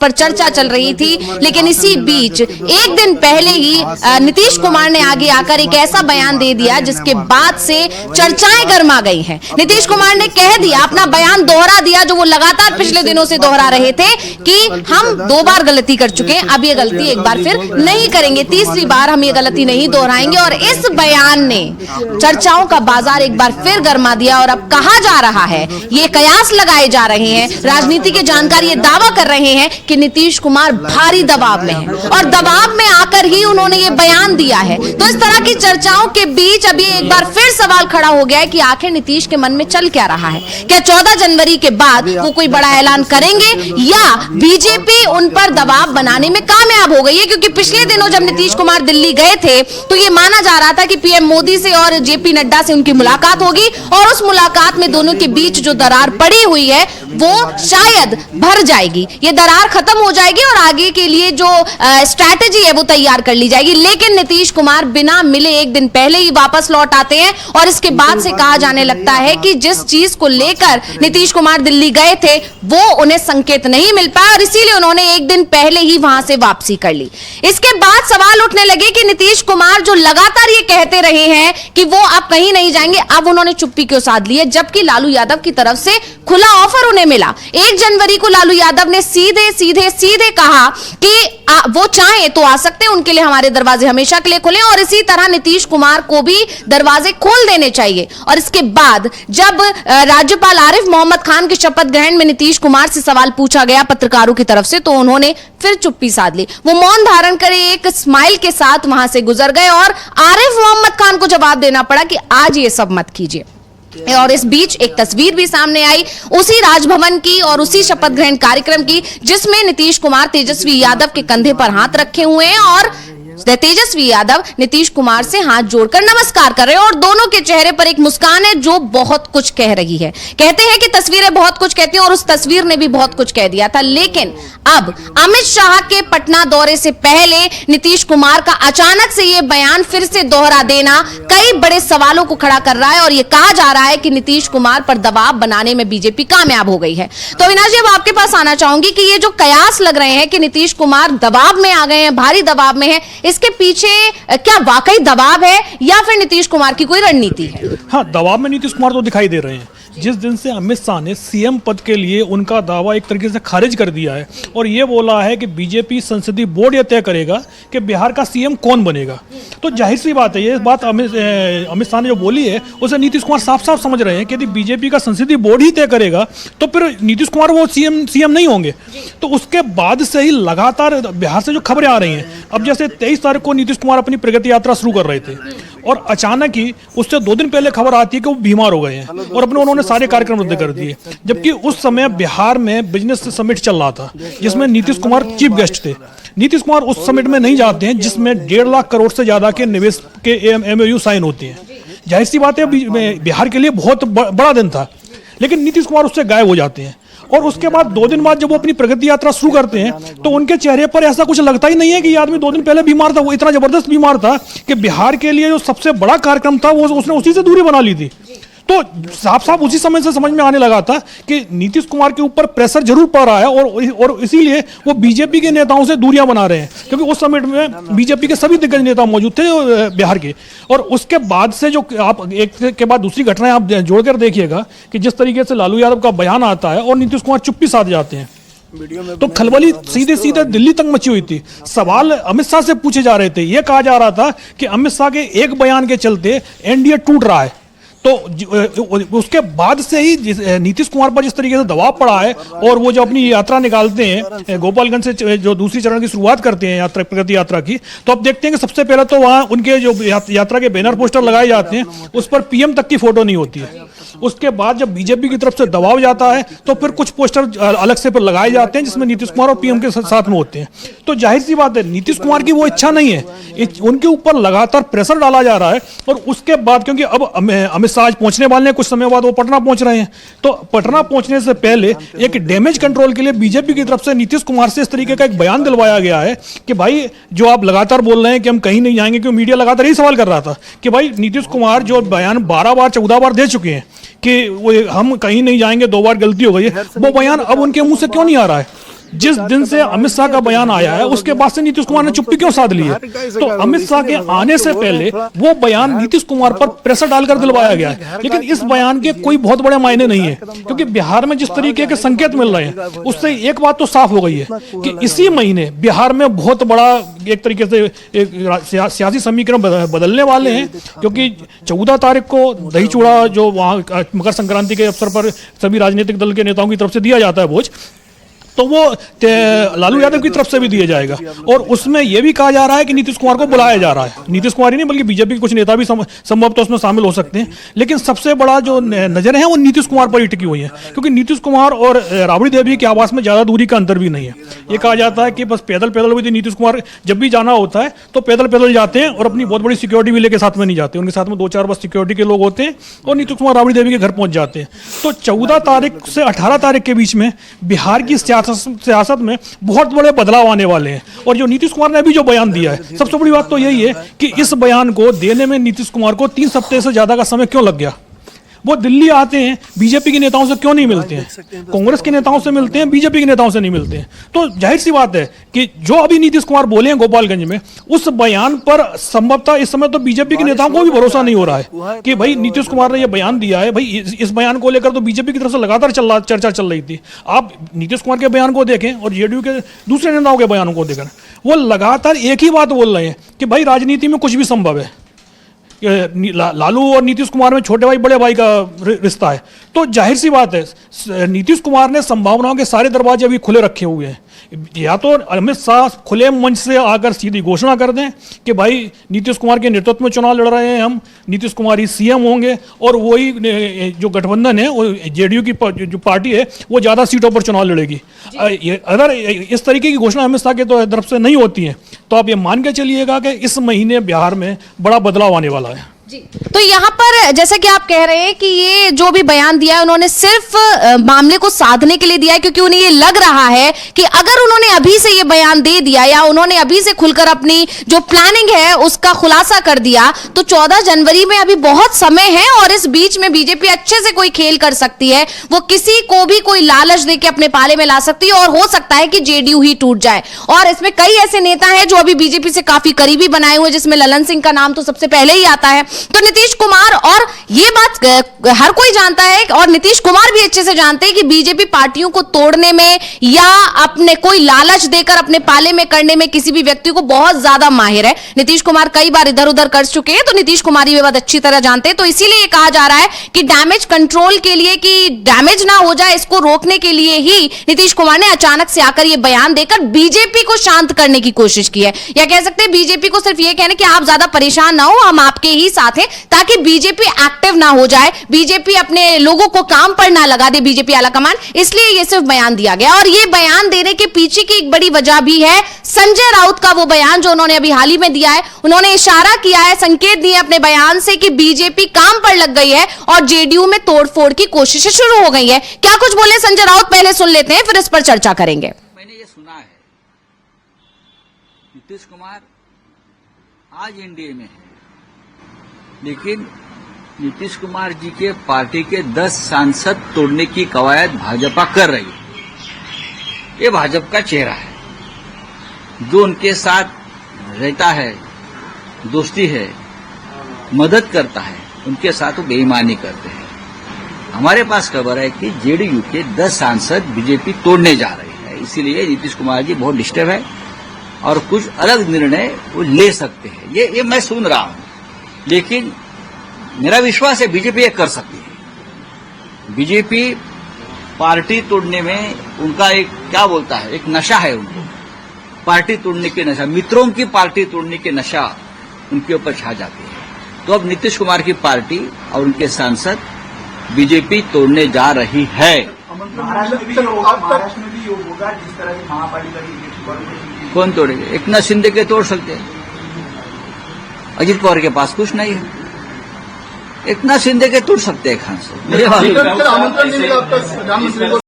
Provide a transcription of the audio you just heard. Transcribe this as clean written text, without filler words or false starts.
पर चर्चा चल रही थी। लेकिन इसी बीच एक दिन पहले ही नीतीश कुमार ने आगे आकर एक ऐसा बयान दे दिया जिसके बाद से चर्चाएं गर्मा गई हैं। नीतीश कुमार ने कह दिया, अपना बयान दोहरा दिया जो वो लगातार पिछले दिनों से दोहरा रहे थे कि हम 2 बार गलती कर चुके हैं, अब ये गलती एक बार फिर नहीं करेंगे, तीसरी बार हम ये गलती नहीं दोहराएंगे। और इस बयान ने चर्चाओं का बाजार एक बार फिर गर्मा दिया और अब कहा जा रहा है, ये कयास लगाए जा रहे हैं, राजनीति के जानकार ये दावा कर रहे हैं कि नीतीश कुमार भारी दबाव में है और दबाव में आकर ही उन्होंने ये बयान दिया है। तो इस तरह की चर्चाओं के बीच अभी एक बार फिर सवाल खड़ा हो गया है कि आखिर नीतीश के मन में चल क्या रहा है। क्या 14 जनवरी के बाद वो कोई बड़ा ऐलान करेंगे या बीजेपी उन पर दबाव बनाने में कामयाब हो गई है? क्योंकि पिछले दिनों जब नीतीश कुमार दिल्ली गए थे तो ये माना जा रहा था कि पीएम मोदी से और जेपी नड्डा से उनकी मुलाकात होगी और उस मुलाकात में दोनों के बीच जो दरार पड़ी हुई है वो शायद भर जाएगी, ये दरार खत्म हो जाएगी और आगे के लिए जो स्ट्रैटेजी है वो तैयार कर ली जाएगी। लेकिन नीतीश कुमार बिना मिले एक दिन पहले ही वापस लौट आते हैं और इसके बाद से कहा जाने लगता है कि जिस चीज को लेकर नीतीश कुमार दिल्ली गए थे वो उन्हें संकेत नहीं मिल पाया और इसीलिए उन्होंने एक दिन पहले ही वहां से वापसी कर ली। इसके बाद सवाल उठने लगे कि नीतीश कुमार जो लगातार ये कहते रहे हैं कि वो अब कहीं नहीं जाएंगे, अब उन्होंने चुप्पी क्यों साध ली है, जबकि लालू यादव की तरफ से खुला ऑफर उन्हें मिला। 1 जनवरी को लालू यादव ने सीधे कहा कि वो चाहे तो आ सकते हैं, उनके लिए हमारे दरवाजे हमेशा के लिए खुले और इसी तरह नीतीश कुमार को भी दरवाजे खोल देने चाहिए। और इसके बाद जब राज्यपाल आरिफ मोहम्मद खान के शपथ ग्रहण में नीतीश कुमार से सवाल पूछा गया पत्रकारों की तरफ से तो उन्होंने फिर चुप्पी साध ली। वो मौन धारण करे एक स्माइल के साथ वहां से गुजर गए और आरिफ मोहम्मद खान को जवाब देना पड़ा कि आज ये सब मत कीजिए। और इस बीच एक तस्वीर भी सामने आई उसी राजभवन की और उसी शपथ ग्रहण कार्यक्रम की जिसमें नीतीश कुमार तेजस्वी यादव के कंधे पर हाथ रखे हुए हैं और तेजस्वी यादव नीतीश कुमार से हाथ जोड़कर नमस्कार कर रहे हैं और दोनों के चेहरे पर एक मुस्कान है जो बहुत कुछ कह रही है। कहते हैं कि तस्वीरें बहुत कुछ कहती हैं और उस तस्वीर ने भी बहुत कुछ कह दिया था। लेकिन अब अमित शाह के पटना दौरे से पहले नीतीश कुमार का अचानक से ये बयान फिर से दोहरा देना कई बड़े सवालों को खड़ा कर रहा है और ये कहा जा रहा है कि नीतीश कुमार पर दबाव बनाने में बीजेपी कामयाब हो गई है। तो अविनाश जी, अब आपके पास आना चाहूंगी कि ये जो कयास लग रहे हैं कि नीतीश कुमार दबाव में आ गए हैं, भारी दबाव में है, इसके पीछे क्या वाकई दबाव है या फिर नीतीश कुमार की कोई रणनीति है? हाँ, दबाव में नीतीश कुमार तो दिखाई दे रहे हैं। जिस दिन से अमित शाह ने सीएम पद के लिए उनका दावा एक तरीके से खारिज कर दिया है और ये बोला है कि बीजेपी संसदीय बोर्ड यह तय करेगा कि बिहार का सीएम कौन बनेगा, तो जाहिर सी बात है ये बात अमित शाह ने जो बोली है उसे नीतीश कुमार साफ साफ समझ रहे हैं कि यदि बीजेपी का संसदीय बोर्ड ही तय करेगा तो फिर नीतीश कुमार वो सीएम नहीं होंगे। तो उसके बाद से ही लगातार बिहार से जो खबरें आ रही हैं, अब जैसे 23 तारीख को नीतीश कुमार अपनी प्रगति यात्रा शुरू कर रहे थे और अचानक ही उससे 2 दिन पहले खबर आती है कि वो बीमार हो गए हैं और अपने उन्होंने सारे कार्यक्रम रद्द कर दिए। जबकि उस समय बिहार में बिजनेस समिट चल रहा था जिसमें नीतीश कुमार चीफ गेस्ट थे। नीतीश कुमार उस समिट में नहीं जाते हैं जिसमें 1.5 लाख करोड़ से ज्यादा के निवेश के MOU साइन होते हैं। जाहिर सी बात है बिहार के लिए बहुत बड़ा दिन था, लेकिन नीतीश कुमार उससे गायब हो जाते हैं और उसके बाद 2 दिन बाद जब वो अपनी प्रगति यात्रा शुरू करते हैं तो उनके चेहरे पर ऐसा कुछ लगता ही नहीं है कि ये आदमी 2 दिन पहले बीमार था। वो इतना जबरदस्त बीमार था कि बिहार के लिए जो सबसे बड़ा कार्यक्रम था वो उसने उसी से दूरी बना ली थी। तो साफ साफ उसी समय से समझ में आने लगा था कि नीतीश कुमार के ऊपर प्रेशर जरूर पड़ रहा है और इसीलिए वो बीजेपी के नेताओं से दूरियां बना रहे हैं, क्योंकि उस समिट में बीजेपी के सभी दिग्गज नेता मौजूद थे बिहार के। और उसके बाद से जो आप एक के बाद दूसरी घटनाएं आप जोड़कर देखिएगा कि जिस तरीके से लालू यादव का बयान आता है और नीतीश कुमार चुप्पी साध जाते हैं, तो खलबली सीधे सीधे दिल्ली तक मची हुई थी। सवाल अमित शाह से पूछे जा रहे थे, यह कहा जा रहा था कि अमित शाह के एक बयान के चलते एनडीए टूट रहा है। तो उसके बाद से ही नीतीश कुमार पर जिस तरीके से दबाव पड़ा है और वो जो अपनी यात्रा निकालते हैं गोपालगंज से जो दूसरी चरण की शुरुआत करते हैं प्रगति यात्रा की, तो अब देखते हैं कि सबसे पहले तो वहाँ उनके जो यात्रा के बैनर पोस्टर लगाए जाते हैं उस पर पीएम तक की फोटो नहीं होती है। उसके बाद जब बीजेपी की तरफ से दबाव जाता है तो फिर कुछ पोस्टर अलग से पर लगाए जाते हैं जिसमें नीतीश कुमार और पीएम के साथ में होते हैं। तो जाहिर सी बात है नीतीश कुमार की वो इच्छा नहीं है, उनके ऊपर लगातार प्रेशर डाला जा रहा है। और उसके बाद क्योंकि अब अमित शाह आज पहुंचने वाले हैं, कुछ समय बाद वो पटना पहुंच रहे हैं, तो पटना पहुंचने से पहले एक डैमेज कंट्रोल के लिए बीजेपी की तरफ से नीतीश कुमार से इस तरीके का एक बयान दिलवाया गया है कि भाई जो आप लगातार बोल रहे हैं कि हम कहीं नहीं जाएंगे, क्योंकि मीडिया लगातार यही सवाल कर रहा था कि भाई नीतीश कुमार जो बयान 12 बार 14 बार दे चुके हैं कि वो हम कहीं नहीं जाएंगे, 2 बार गलती हो गई है, वो बयान अब उनके मुंह से क्यों नहीं आ रहा है। जिस दिन से अमित शाह का बयान आया है उसके बाद से नीतीश कुमार ने चुप्पी क्यों साध ली है? तो अमित शाह के आने से पहले वो बयान नीतीश कुमार पर प्रेशर डालकर दिलवाया गया है, लेकिन इस बयान के कोई बहुत बड़े मायने नहीं है, क्योंकि बिहार में जिस तरीके के संकेत मिल रहे हैं उससे एक बात तो साफ हो गई है कि इसी महीने बिहार में बहुत बड़ा एक तरीके से एक सियासी समीकरण बदलने वाले हैं, क्योंकि 14 तारीख को दही चूड़ा जो वहाँ मकर संक्रांति के अवसर पर सभी राजनीतिक दल के नेताओं की तरफ से दिया जाता है भोज, तो वो लालू यादव की तरफ से भी दिया जाएगा और उसमें यह भी कहा जा रहा है कि नीतीश कुमार को बुलाया जा रहा है। नीतीश कुमार ही नहीं बल्कि बीजेपी के कुछ नेता भी संभवतः उसमें शामिल हो सकते हैं, लेकिन सबसे बड़ा जो नजर है वो नीतीश कुमार पर ही टिकी हुई है, क्योंकि नीतीश कुमार और राबड़ी देवी के आवास में ज्यादा दूरी का अंतर भी नहीं है। ये कहा जाता है कि बस पैदल भी नीतीश कुमार जब भी जाना होता है तो पैदल जाते हैं और अपनी बहुत बड़ी सिक्योरिटी भी लेके साथ में नहीं जाते, उनके साथ में 2-4 बस सिक्योरिटी के लोग होते हैं और नीतीश कुमार राबड़ी देवी के घर पहुंच जाते हैं। तो 14 तारीख से 18 तारीख के बीच में बिहार की सियासत में बहुत बड़े बदलाव आने वाले हैं, और जो नीतीश कुमार ने अभी जो बयान दिया है, सबसे बड़ी बात तो यही है कि इस बयान को देने में नीतीश कुमार को 3 हफ्ते से ज्यादा का समय क्यों लग गया। वो दिल्ली आते हैं, बीजेपी के नेताओं से क्यों नहीं मिलते हैं, कांग्रेस के नेताओं से मिलते हैं, बीजेपी के नेताओं से नहीं मिलते हैं। तो जाहिर सी बात है कि जो अभी नीतीश कुमार बोले हैं गोपालगंज में, उस बयान पर संभवतः इस समय तो बीजेपी के नेताओं को भी भरोसा नहीं हो रहा है कि भाई नीतीश कुमार ने यह बयान दिया है। भाई इस बयान को लेकर तो बीजेपी की तरफ से लगातार चर्चा चल रही थी। आप नीतीश कुमार के बयान को देखें और जेडीयू के दूसरे नेताओं के बयानों को देखें, वो लगातार एक ही बात बोल रहे हैं कि भाई राजनीति में कुछ भी संभव है। लालू और नीतीश कुमार में छोटे भाई बड़े भाई का रिश्ता है। तो जाहिर सी बात है नीतीश कुमार ने संभावनाओं के सारे दरवाजे अभी खुले रखे हुए हैं। या तो अमित शाह खुले मंच से आकर सीधी घोषणा कर दें कि भाई नीतीश कुमार के नेतृत्व में चुनाव लड़ रहे हैं हम, नीतीश कुमार ही सीएम होंगे और वही जो गठबंधन है वो जेडीयू की जो पार्टी है वो ज़्यादा सीटों पर चुनाव लड़ेगी। अगर इस तरीके की घोषणा अमित शाह के तरफ से नहीं होती है तो आप ये मान के चलिएगा कि इस महीने बिहार में बड़ा बदलाव आने वाला है। जी, तो यहाँ पर जैसा कि आप कह रहे हैं कि ये जो भी बयान दिया है उन्होंने सिर्फ मामले को साधने के लिए दिया है, क्योंकि उन्हें ये लग रहा है कि अगर उन्होंने अभी से ये बयान दे दिया या उन्होंने अभी से खुलकर अपनी जो प्लानिंग है उसका खुलासा कर दिया तो 14 जनवरी में अभी बहुत समय है और इस बीच में बीजेपी अच्छे से कोई खेल कर सकती है। वो किसी को भी कोई लालच देके अपने पाले में ला सकती है और हो सकता है कि जेडीयू ही टूट जाए। और इसमें कई ऐसे नेता हैं जो अभी बीजेपी से काफी करीबी बनाए हुए, जिसमें ललन सिंह का नाम तो सबसे पहले ही आता है। तो नीतीश कुमार, और ये बात हर कोई जानता है और नीतीश कुमार भी अच्छे से जानते हैं कि बीजेपी पार्टियों को तोड़ने में या अपने कोई लालच देकर अपने पाले में करने में किसी भी व्यक्ति को बहुत ज्यादा माहिर है। नीतीश कुमार कई बार इधर उधर कर चुके हैं, तो नीतीश कुमार ये बात अच्छी तरह जानते हैं। तो इसीलिए कहा जा रहा है कि डैमेज कंट्रोल के लिए, कि डैमेज ना हो जाए इसको रोकने के लिए ही नीतीश कुमार ने अचानक से आकर ये बयान देकर बीजेपी को शांत करने की कोशिश की है। या कह सकते हैं बीजेपी को सिर्फ ये कहने कि आप ज्यादा परेशान ना हो, हम आपके ही साथ हैं, ताकि बीजेपी एक्टिव ना हो जाए, बीजेपी अपने लोगों को काम पर ना लगा दे, बीजेपी आलाकमान। इसलिए ये सिर्फ बयान दिया गया। और ये बयान देने के पीछे की एक बड़ी वजह भी है संजय राउत का वो बयान जो उन्होंने अभी हाल ही में दिया है। उन्होंने इशारा किया है, संकेत दिए अपने बयान से कि बीजेपी काम पर लग गई है और जेडीयू में तोड़फोड़ की कोशिशें शुरू हो गई है। क्या कुछ बोले संजय राउत, पहले सुन लेते हैं, फिर इस पर चर्चा करेंगे। मैंने ये सुना है नीतीश कुमार आज एनडीए में है, लेकिन नीतीश कुमार जी के पार्टी के 10 सांसद तोड़ने की कवायद भाजपा कर रही है। ये भाजपा का चेहरा है, जो उनके साथ रहता है, दोस्ती है, मदद करता है, उनके साथ वो बेईमानी करते हैं। हमारे पास खबर है कि जेडीयू के 10 सांसद बीजेपी तोड़ने जा रही है, इसीलिए नीतीश कुमार जी बहुत डिस्टर्ब है और कुछ अलग निर्णय वो ले सकते हैं। ये मैं सुन रहा हूं, लेकिन मेरा विश्वास है बीजेपी ये कर सकती है। बीजेपी पार्टी तोड़ने में उनका एक क्या बोलता है, एक नशा है उनको, पार्टी तोड़ने के नशा, मित्रों की पार्टी तोड़ने के नशा उनके ऊपर छा जाती है। तो अब नीतीश कुमार की पार्टी और उनके सांसद बीजेपी तोड़ने जा रही है। महाराष्ट्र में भी होगा जिस तरह की महापालिका की। कौन तोड़ेगा? एकनाथ शिंदे के तोड़ सकते हैं, अजित पवार के पास कुछ नहीं है। एकनाथ शिंदे के तोड़ सकते हैं खान से। आमंत्रण नहीं मिला प्रधानमंत्री को